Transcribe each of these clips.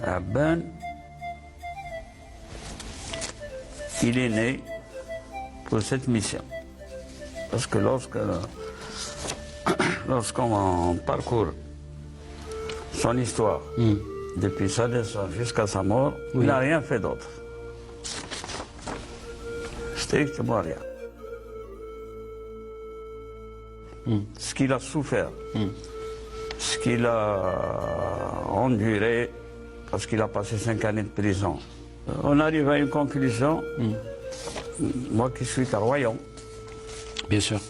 Ben, il est né pour cette mission. Parce que lorsqu'on parcourt son histoire, depuis sa naissance jusqu'à sa mort, il n'a rien fait d'autre. Strictement rien. Ce qu'il a souffert, ce qu'il a enduré, parce qu'il a passé 5 années de prison. On arrive à une conclusion, moi qui suis à Royan, Bien sûr.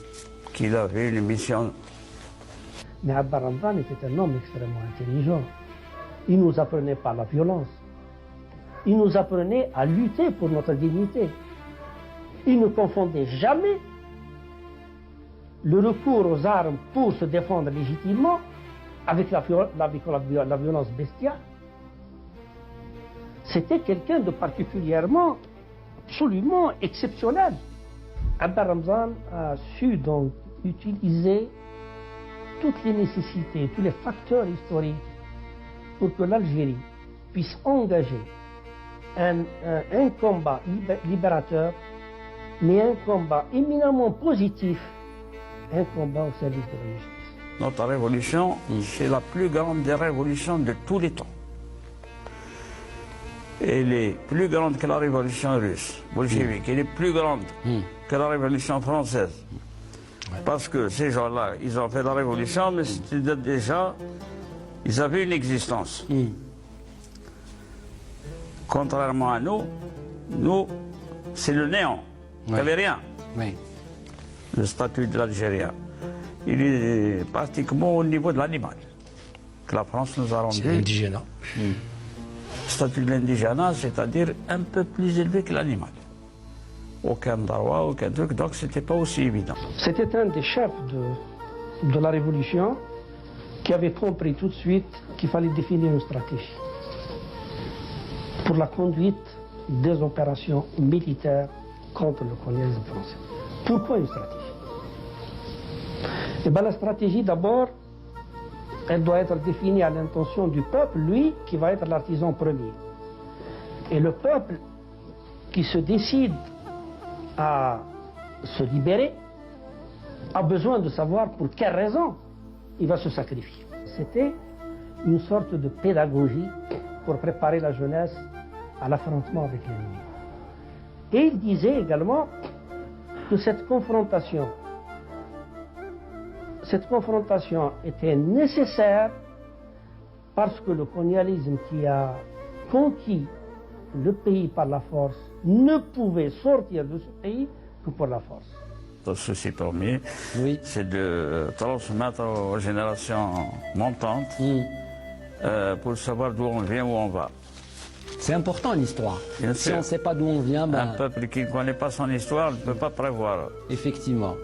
qu'il avait une mission. Mais Abba Ramzan était un homme extrêmement intelligent. Il nous apprenait pas la violence. Il nous apprenait à lutter pour notre dignité. Il ne confondait jamais le recours aux armes pour se défendre légitimement avec la violence bestiale. C'était quelqu'un de particulièrement, absolument exceptionnel. Abba Ramzan a su donc utiliser toutes les nécessités, tous les facteurs historiques pour que l'Algérie puisse engager un combat libérateur, mais un combat éminemment positif, un combat au service de la justice. Notre révolution, c'est la plus grande des révolutions de tous les temps. Elle est plus grande que la révolution russe, bolchevique. Elle est plus grande que la révolution française. Parce que ces gens-là, ils ont fait la révolution, mais c'était déjà, ils avaient une existence. Contrairement à nous, c'est le néant. Il n'y avait rien. Oui. Le statut de l'Algérien, il est pratiquement au niveau de l'animal, que la France nous a rendu. C'est l'indigénat. Le statut de l'indigénat, c'est-à-dire un peu plus élevé que l'animal. Aucun droit, aucun truc, donc c'était pas aussi évident. C'était un des chefs de la Révolution qui avait compris tout de suite qu'il fallait définir une stratégie pour la conduite des opérations militaires contre le colonialisme français. Pourquoi une stratégie? Eh bien, la stratégie, d'abord, elle doit être définie à l'intention du peuple, lui, qui va être l'artisan premier. Et le peuple qui se décide à se libérer a besoin de savoir pour quelle raison il va se sacrifier. C'était une sorte de pédagogie pour préparer la jeunesse à l'affrontement avec l'ennemi. Et il disait également que cette confrontation était nécessaire parce que le colonialisme qui a conquis le pays par la force ne pouvait sortir de ce pays que par la force. Le souci premier, c'est de transmettre aux générations montantes pour savoir d'où on vient, où on va. C'est important l'histoire. Bien Si sûr. on ne sait pas d'où on vient, Un peuple qui ne connaît pas son histoire ne peut pas prévoir. effectivement.